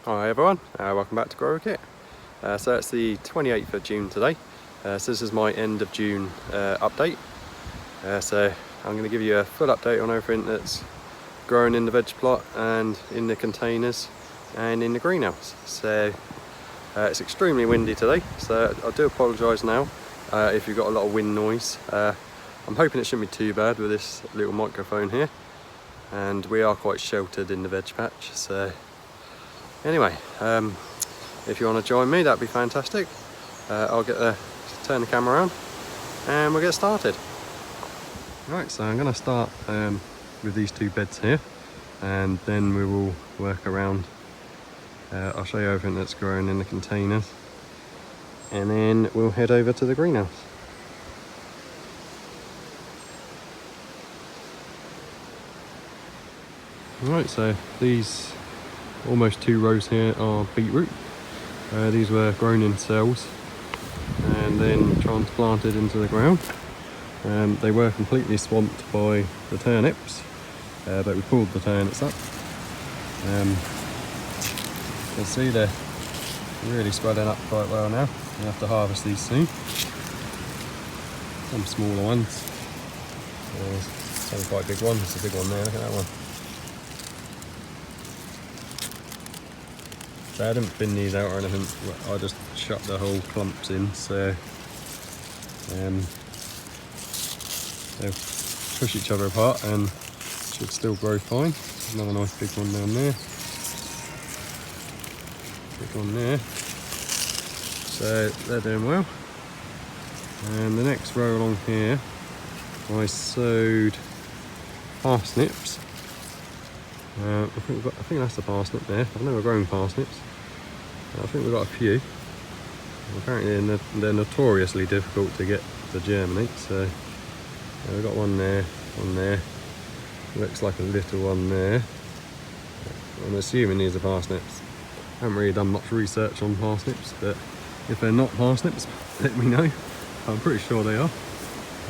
Hi everyone, welcome back to Grower Kit. So it's the 28th of June today, so this is my end of June update. So I'm going to give you a full update on everything that's growing in the veg plot and in the containers and in the greenhouse. So it's extremely windy today, so I do apologise now if you've got a lot of wind noise. I'm hoping it shouldn't be too bad with this little microphone here, and we are quite sheltered in the veg patch. So anyway, if you want to join me, that'd be fantastic. I'll turn the camera around and we'll get started. Right, so I'm going to start with these two beds here, and then we will work around. I'll show you everything that's growing in the containers, and then we'll head over to the greenhouse. Right, so these almost 2 rows here are beetroot. These were grown in cells and then transplanted into the ground. They were completely swamped by the turnips, but we pulled the turnips up. You can see they're really spreading up quite well now. We have to harvest these soon. Some smaller ones. Some quite big ones. There's a big one there, look at that one. So I didn't bin these out or anything, I just shut the whole clumps in, so they'll push each other apart and should still grow fine. Another nice big one down there. Big one there. So they're doing well. And the next row along here, I sowed parsnips. I think that's a parsnip there. I've never grown parsnips. I think we've got a few. Apparently they're notoriously difficult to get to germinate, so we've got one there, looks like a little one there. I'm assuming these are parsnips. I haven't really done much research on parsnips, but if they're not parsnips, let me know. I'm pretty sure they are.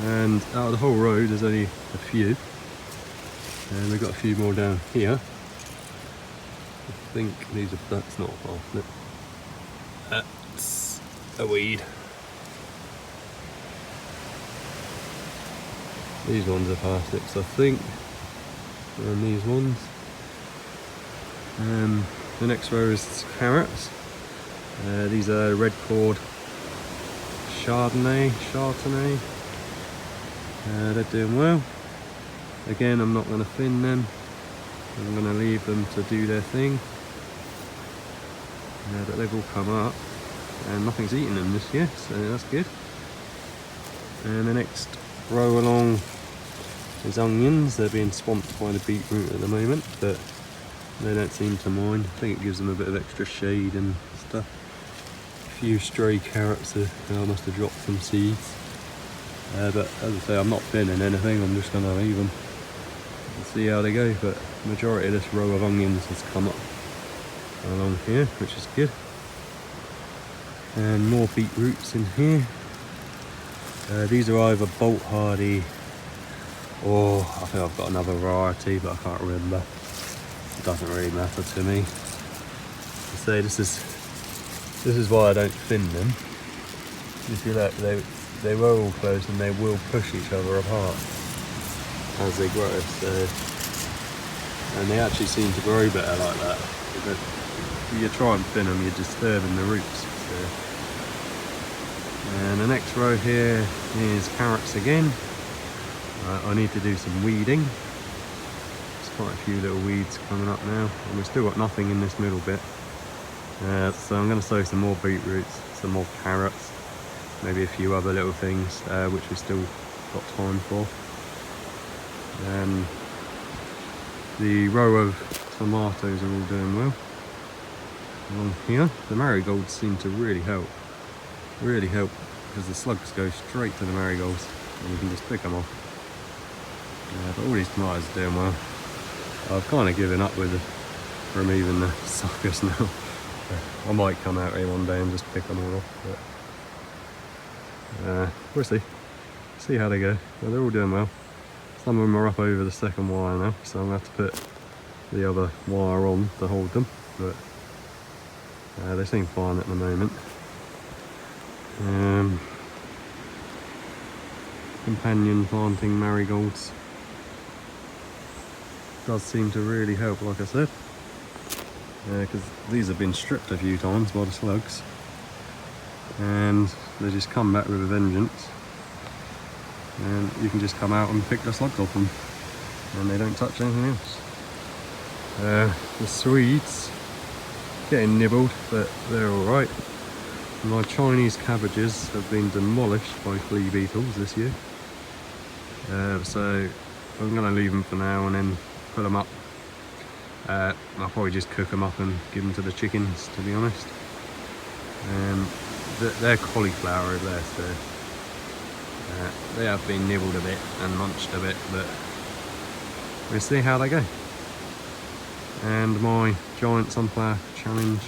And out of the whole row there's only a few, and we've got a few more down here. I think that's not a parsnip. That's a weed. These ones are parsnips, I think. And these ones. The next row is carrots. These are red cord Chardonnay. They're doing well. Again, I'm not going to thin them. I'm going to leave them to do their thing. But they've all come up and nothing's eaten them this year, so that's good. And the next row along is onions. They're being swamped by the beetroot at the moment, but they don't seem to mind. I think it gives them a bit of extra shade and stuff. A few stray carrots, I must have dropped some seeds. But as I say, I'm not thinning anything, I'm just going to leave them and see how they go. But the majority of this row of onions has come up along here, which is good. And more beetroots in here. These are either bolt hardy, or I think I've got another variety, but I can't remember. It doesn't really matter to me. So this is why I don't thin them. If you look, they were all close and they will push each other apart as they grow. So, and they actually seem to grow better like that. If you try and thin them, you're disturbing the roots. So. And the next row here is carrots again. I need to do some weeding. There's quite a few little weeds coming up now, and we've still got nothing in this middle bit. So I'm going to sow some more beetroots, some more carrots, maybe a few other little things which we've still got time for. The row of tomatoes are all doing well. Along here, the marigolds seem to really help, because the slugs go straight to the marigolds and you can just pick them off. But all these tomatoes are doing well. I've kind of given up with removing the suckers now. I might come out here one day and just pick them all off, but we'll see how they go. Well, they're all doing well. Some of them are up over the second wire now, so I'm going to have to put the other wire on to hold them, but They seem fine at the moment. Companion planting marigolds does seem to really help, like I said, because these have been stripped a few times by the slugs, and they just come back with a vengeance, and you can just come out and pick the slugs off them, and they don't touch anything else. The Swedes getting nibbled, but they're alright. My Chinese cabbages have been demolished by flea beetles this year, so I'm going to leave them for now and then put them up. I'll probably just cook them up and give them to the chickens, to be honest. They're cauliflower over there, so they have been nibbled a bit and munched a bit, but we'll see how they go. And my giant sunflower challenge,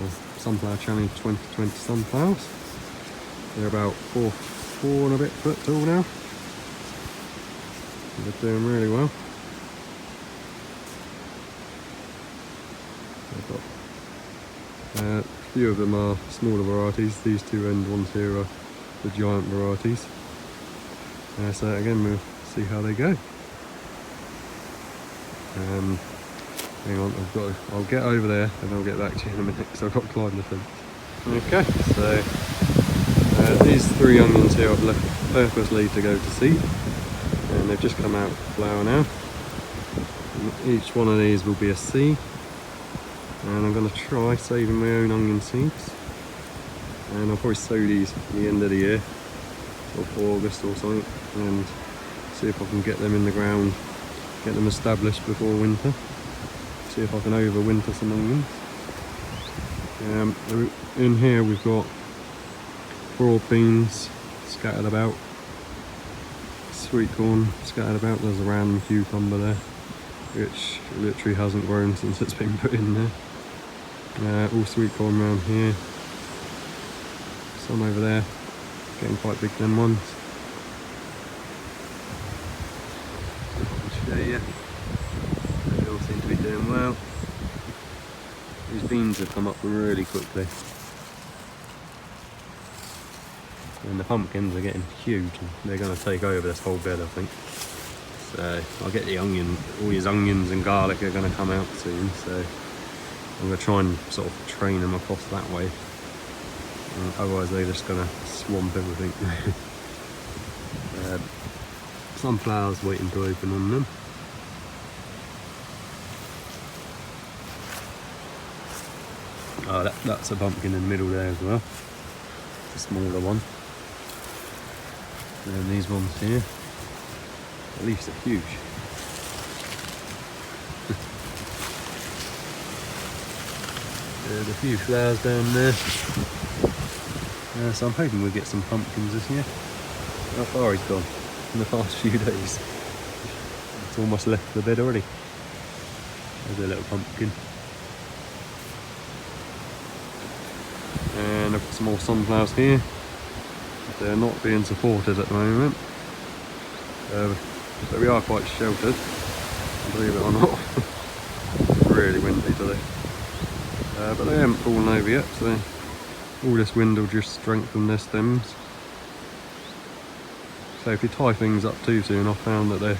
or sunflower challenge 2020 sunflowers, they're about 4 and a bit foot tall now. They're doing really well. A few of them are smaller varieties. These two end ones here are the giant varieties. So again, we'll see how they go. Hang on, I'll get over there and I'll get back to you in a minute because I've got to climb the fence. Okay, so these 3 onions here I've left purposely to go to seed, and they've just come out of flower now. And each one of these will be a seed, and I'm going to try saving my own onion seeds, and I'll probably sow these at the end of the year, or August or something, and see if I can get them in the ground, get them established before winter, see if I can overwinter some onions. In here we've got broad beans scattered about, sweet corn scattered about, there's a random cucumber there which literally hasn't grown since it's been put in there. All sweet corn around here, some over there, getting quite big them ones. I'll show you, they all seem to be doing well. These beans have come up really quickly, and the pumpkins are getting huge, and they're going to take over this whole bed, I think. So I'll get the all these onions and garlic are going to come out soon, so I'm going to try and sort of train them across that way, otherwise they're just going to swamp everything. Sunflowers waiting to open on them. Oh, that's a pumpkin in the middle there as well, the smaller one. And these ones here, the leaves are huge. There's a few flowers down there. So I'm hoping we'll get some pumpkins this year. How far he's gone in the past few days. It's almost left the bed already. There's a little pumpkin. And I've got some more sunflowers here. They're not being supported at the moment. But we are quite sheltered, believe it or not. It's really windy today. But they haven't fallen over yet, so all this wind will just strengthen their stems. So if you tie things up too soon, I've found that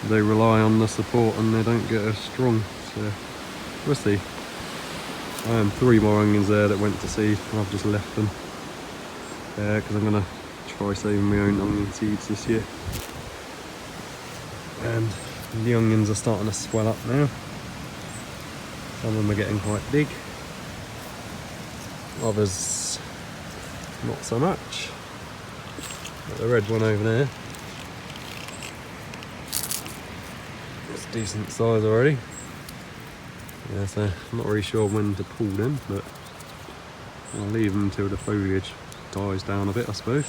they rely on the support and they don't get as strong. So we'll see. 3 more onions there that went to seed. I've just left them because I'm going to try saving my own onion seeds this year. And the onions are starting to swell up now. Some of them are getting quite big, others not so much. Got the red one over there, it's decent size already. Yeah, so I'm not really sure when to pull them, but I'll leave them until the foliage dies down a bit, I suppose.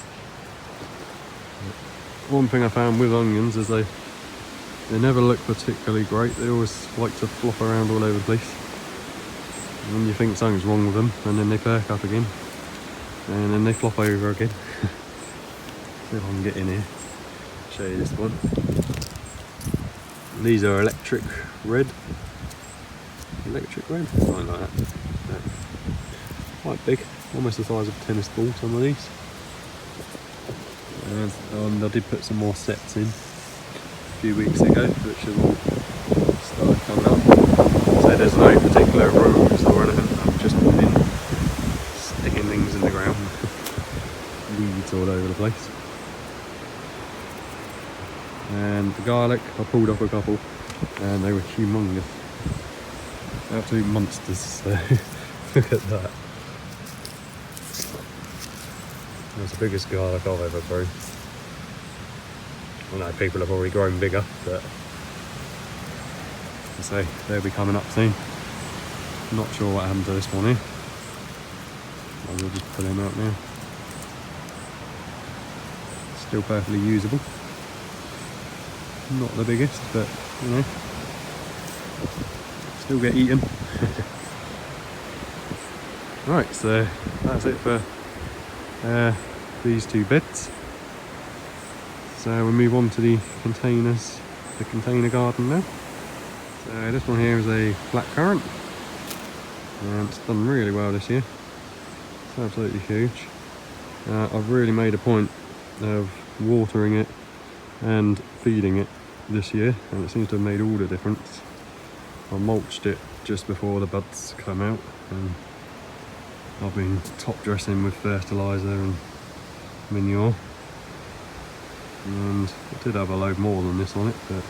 One thing I found with onions is they never look particularly great. They always like to flop around all over the place. And then you think something's wrong with them, and then they perk up again, and then they flop over again. See if I can get in here, show you this one. These are electric red, something like that. Quite big, almost the size of a tennis ball, some of these. And I did put some more sets in a few weeks ago, which have all started coming up. So there's no particular rules or anything, I've just been sticking things in the ground. Weeds all over the place. And the garlic, I pulled off a couple and they were humongous. Absolute monsters, so look at that. That's the biggest garlic I've ever grown. I know people have already grown bigger, but I say they'll be coming up soon. Not sure what happened to this one here. I will just pull him out now. Still perfectly usable. Not the biggest, but you know, still get eaten. Right, so that's it for these two beds. So we'll move on to the containers, the container garden now. So this one here is a blackcurrant, and it's done really well this year. It's absolutely huge. I've really made a point of watering it and feeding it this year, and it seems to have made all the difference. I mulched it just before the buds come out, and I've been top dressing with fertiliser and manure, and I did have a load more than this on it, but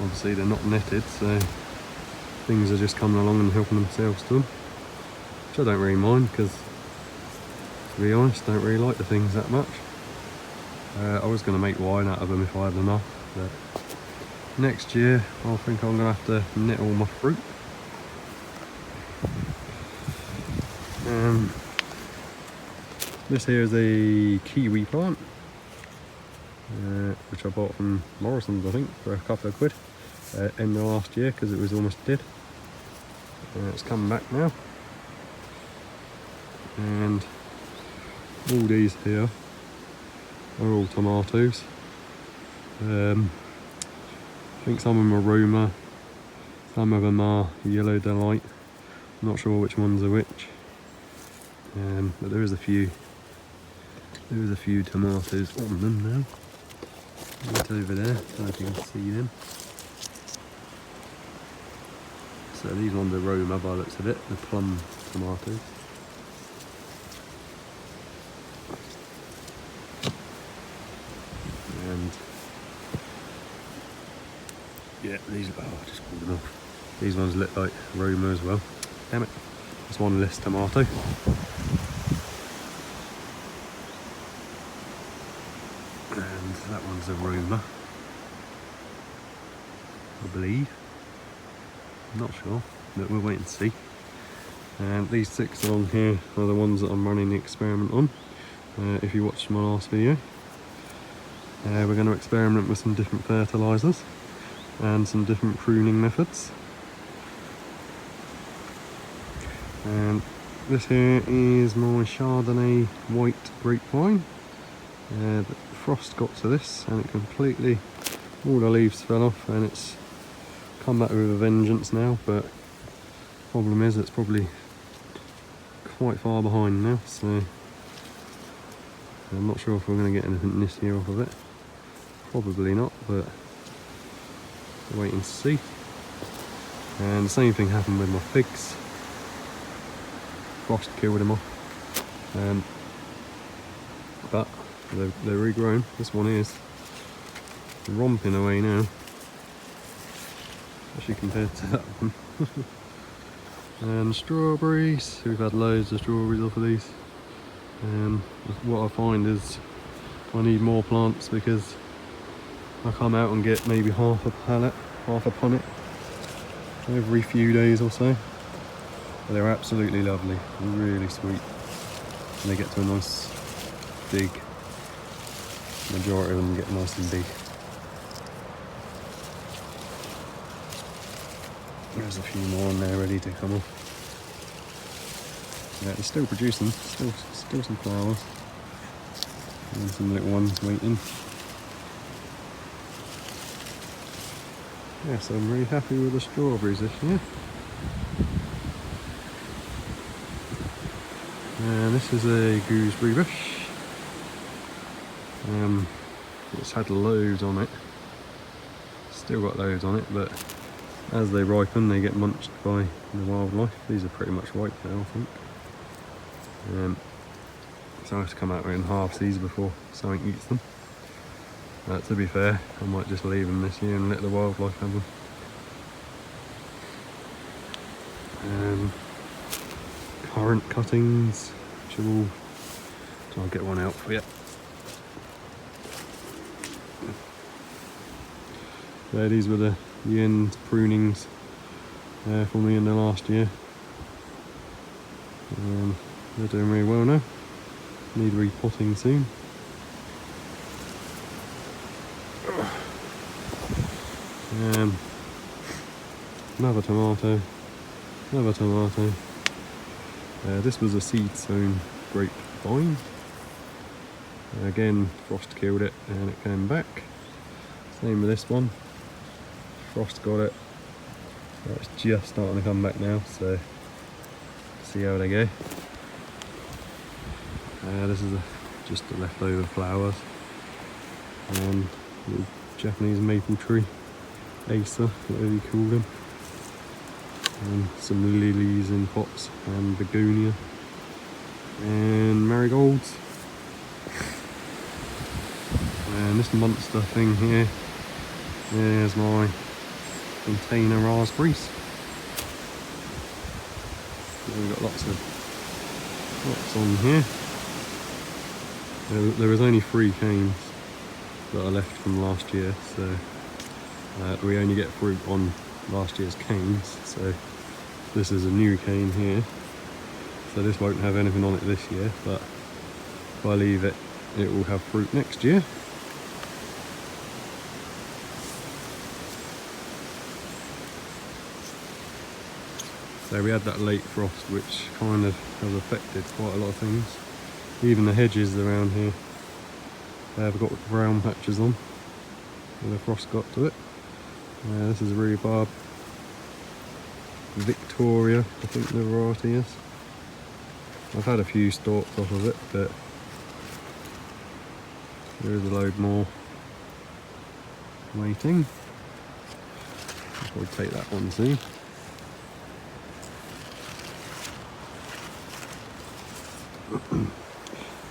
obviously they're not netted, so things are just coming along and helping themselves to them, which I don't really mind, because to be honest I don't really like the things that much. I was going to make wine out of them if I had enough, but next year I think I'm going to have to net all my fruit. This here is a kiwi plant, which I bought from Morrison's I think for a couple of quid end of last year because it was almost dead. It's come back now, and all these here are all tomatoes. I think some of them are Roma, some of them are Yellow Delight. I'm not sure which ones are which, but there is a few tomatoes on them now. Right over there, so if you can see them. So these ones are Roma by the looks of it, the plum tomatoes. And yeah, these, oh, I just pulled them off. These ones look like Roma as well. Damn it, there's one less tomato. And that one's a Roma, I believe. I'm not sure, but we'll wait and see. And these 6 along here are the ones that I'm running the experiment on. If you watched my last video, we're going to experiment with some different fertilisers and some different pruning methods. And this here is my Chardonnay white grapevine. The frost got to this and it completely, all the leaves fell off, and it's come back with a vengeance now, but problem is it's probably quite far behind now, so I'm not sure if we're going to get anything this year off of it. Probably not, but we'll wait and see. And the same thing happened with my figs. Frost killed them off, but they're regrown. This one is romping away now, actually, compared to that one. And strawberries, we've had loads of strawberries off of these. What I find is I need more plants because I come out and get maybe half a punnet every few days or so. But they're absolutely lovely, really sweet, and they get to a nice big, majority of them get nice and big. There's a few more on there ready to come off. Yeah, they're still producing, still some flowers, and some little ones waiting. Yeah, so I'm really happy with the strawberries this year. And this is a gooseberry bush. It's had loads on it. Still got loads on it, but as they ripen they get munched by the wildlife. These are pretty much ripe now, I think. So I have to come out in halves these before something eats them. To be fair, I might just leave them this year and let the wildlife have them. Currant cuttings, which are all... I'll get one out for you. There, these were the end prunings from the end of last year. They're doing really well now. Need repotting soon. Another tomato. Another tomato. This was a seed sown grapevine. Again, frost killed it and it came back. Same with this one. Frost got it. It's just starting to come back now, so see how they go. This is just the leftover flowers. Little Japanese maple tree, Acer, whatever you call them. And some lilies in pots, and begonia, and marigolds. And this monster thing here, there's my container raspberries. We've got lots on here. There was only 3 canes that I left from last year, so we only get fruit on last year's canes. So this is a new cane here, so this won't have anything on it this year, but if I leave it, it will have fruit next year. So we had that late frost, which kind of has affected quite a lot of things. Even the hedges around here have got brown patches on where the frost got to it. This is rhubarb, Victoria, I think the variety is. I've had a few stalks off of it, but there is a load more waiting. I'll probably take that one soon.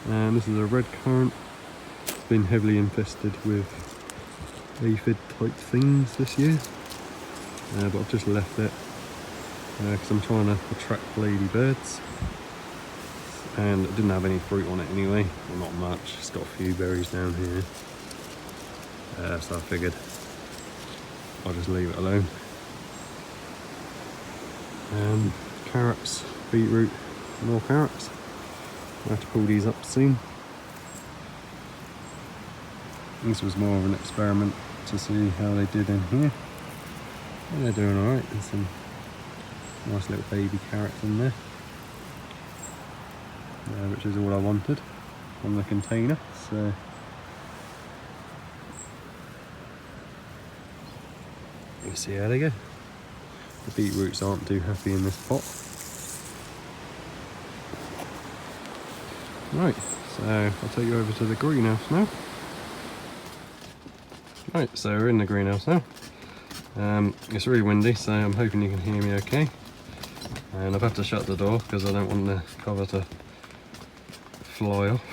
And this is a red currant. It's been heavily infested with aphid type things this year, but I've just left it because I'm trying to attract ladybirds, and it didn't have any fruit on it anyway, well, not much. It's got a few berries down here, so I figured I'll just leave it alone. Carrots, beetroot, more carrots. I have to pull these up soon. This was more of an experiment to see how they did in here. And they're doing alright. There's some nice little baby carrots in there, which is all I wanted from the container. So we'll see how they go. The beetroots aren't too happy in this pot. Right, so I'll take you over to the greenhouse now. Right, so we're in the greenhouse now. It's really windy, so I'm hoping you can hear me okay. And I've had to shut the door because I don't want the cover to fly off.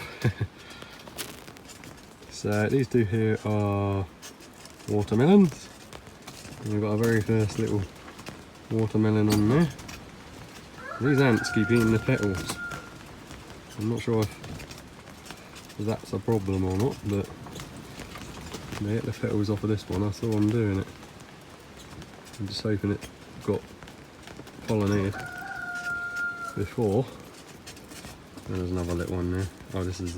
So these two here are watermelons. And we've got our very first little watermelon on there. These ants keep eating the petals. I'm not sure if that's a problem or not, but they ate the petals off of this one. I saw them doing it. I'm just hoping it got pollinated before. And there's another little one there. Oh, this is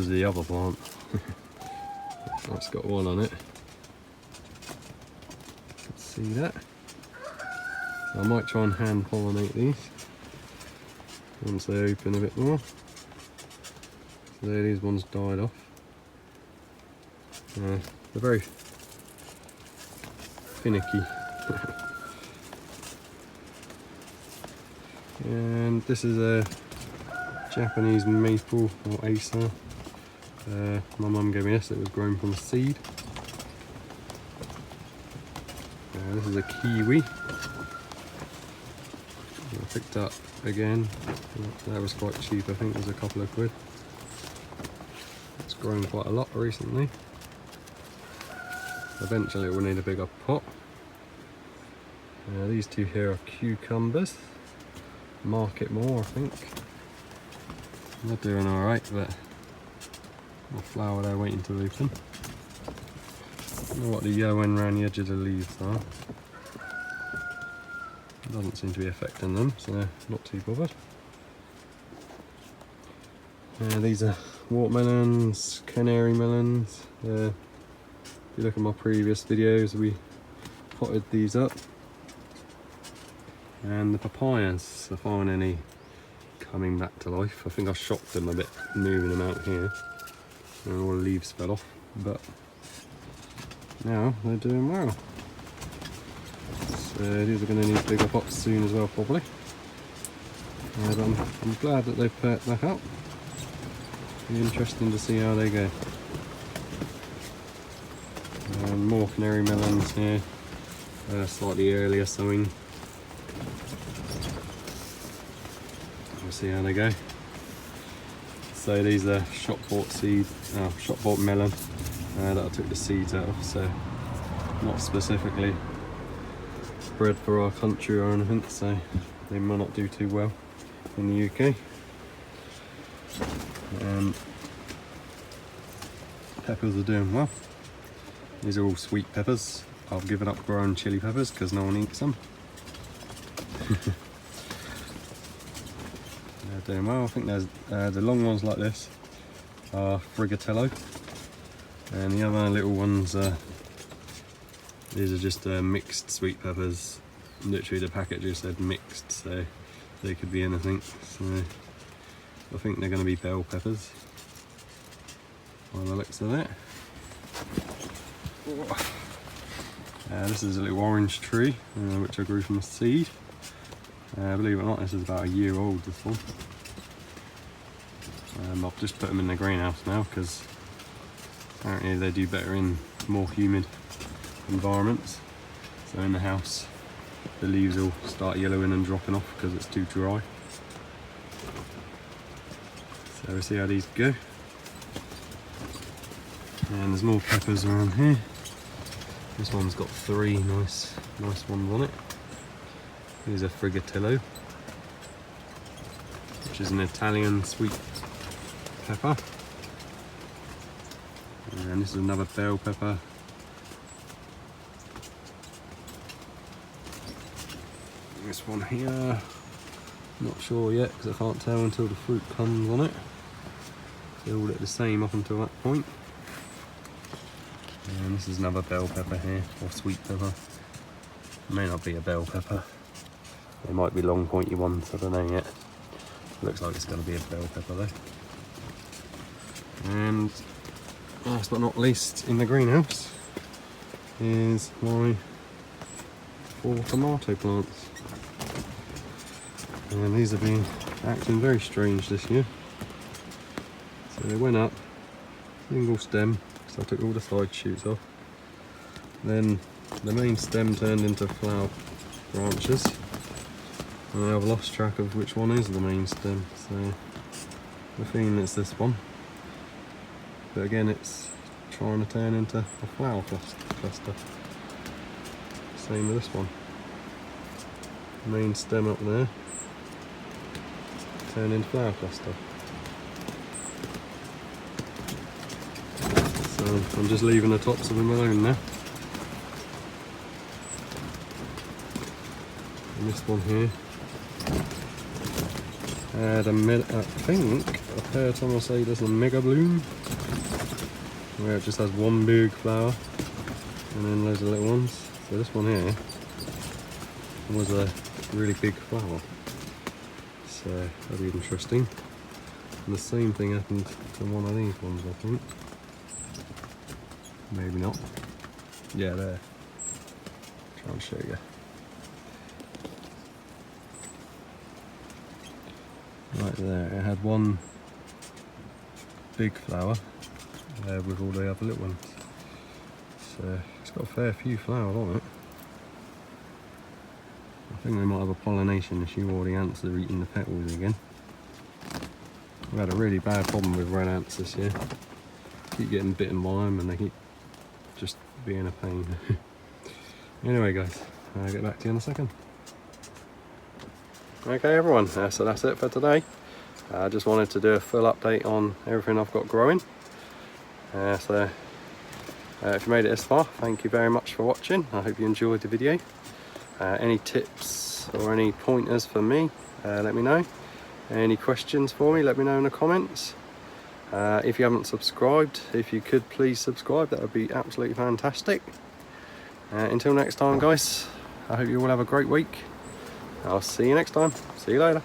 the other plant. That's got one on it. Let's see that. So I might try and hand pollinate these once they open a bit more. So there, these ones died off. They're very finicky. And this is a Japanese maple or Acer. My mum gave me this, it was grown from seed. This is a kiwi. I picked up again, that was quite cheap, I think it was a couple of quid. It's grown quite a lot recently. Eventually it will need a bigger pot. These two here are cucumbers. Market more, I think. They're doing alright, but the flower there waiting to open. I don't know what the yellowing around the edge of the leaves are. It doesn't seem to be affecting them, so not too bothered. These are watermelons, canary melons. If you look at my previous videos, we potted these up. And the papayas, if I find any coming back to life. I think I shocked them a bit moving them out here, and all the leaves fell off, but now they're doing well. So these are going to need bigger pots soon as well, probably. But I'm glad that they've perked back up. Be interesting to see how they go. More canary melons here, slightly earlier sowing. We'll see how they go. So these are shop bought melon that I took the seeds out of, so not specifically bred for our country or anything, so they might not do too well in the UK. Peppers are doing well. These are all sweet peppers. I've given up growing chili peppers because no one eats them. They're doing well. I think there's the long ones like this are frigatello, and the other little ones these are just mixed sweet peppers. Literally the packet just said mixed, so they could be anything. So I think they're going to be bell peppers by the looks of it. This is a little orange tree which I grew from a seed. Believe it or not, this is about a year old, this one. I've just put them in the greenhouse now because apparently they do better in more humid environments. So in the house the leaves will start yellowing and dropping off because it's too dry. So we'll see how these go. And there's more peppers around here. This one's got 3 nice ones on it. These are frigatello, which is an Italian sweet pepper. And this is another bell pepper. This one here, not sure yet because I can't tell until the fruit comes on it. They all look the same up until that point. And this is another bell pepper here, or sweet pepper. It may not be a bell pepper. They might be long pointy ones, I don't know yet. Looks like it's going to be a bell pepper though. And last but not least in the greenhouse is my 4 tomato plants. And these have been acting very strange this year. So they went up, single stem, so I took all the side shoots off. Then the main stem turned into flower branches. And I've lost track of which one is the main stem, so I'm feeling it's this one. But again, it's trying to turn into a flower cluster. Same with this one. Main stem up there, turn into flower cluster. So I'm just leaving the tops of them alone now. And this one here, I think I've heard someone say there's a mega bloom, where it just has one big flower and then loads of little ones. So this one here was a really big flower, so that'll be interesting. And the same thing happened to one of these ones, I think. Maybe not. Yeah, there. Try and show you. Right, right there. It had one big flower with all the other little ones. So it's got a fair few flowers on it. I think they might have a pollination issue, or the ants are eating the petals again. We've had a really bad problem with red ants this year. Keep getting bitten by them and they keep just being a pain. Anyway guys, I'll get back to you in a second. Okay everyone, so that's it for today. I just wanted to do a full update on everything I've got growing. If you made it this far, thank you very much for watching. I hope you enjoyed the video. Any tips or any pointers for me, let me know. Any questions for me, let me know in the comments. If you haven't subscribed, if you could please subscribe, that would be absolutely fantastic. Until next time guys, I hope you all have a great week. I'll see you next time. See you later.